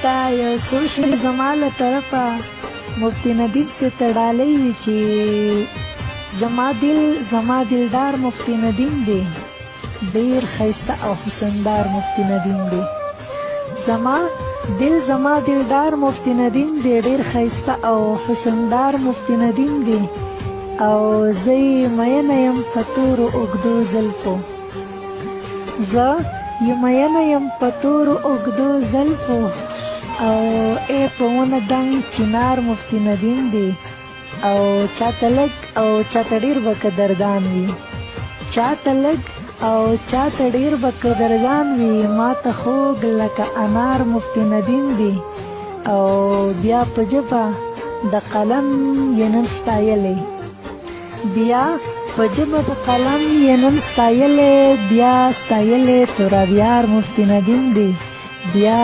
تا یو څو شعر زما له طرفه مفتی ندیم سے تړالی وي چې زما دلدار مفتی ندیم دی، ډیر ښایسته او حسندار مفتی ندیم دی. زما دلدار مفتی ندیم دی، ډیر ښایسته او حسندار مفتی ندیم دی. او زه یې مینه یم په تورو اوږدو زلفو، زه یې مینه یم په تورو اوږدو زلفو. او ای په ونه دنګ چنار مفتی ندیم دی. او چاته لږ او چاته ډیر به قدردان وي، چاته لږ او چاته ډیر به قدردان وي. ماته خوږ لکه انار مفتی ندیم دی. او بیا په ژبه د قلم یې نن ستایلی، بیا په ژبه د قلم یې نن ستایلی، بیا ستایلی ترابیار مفتی ندیم دی. بیا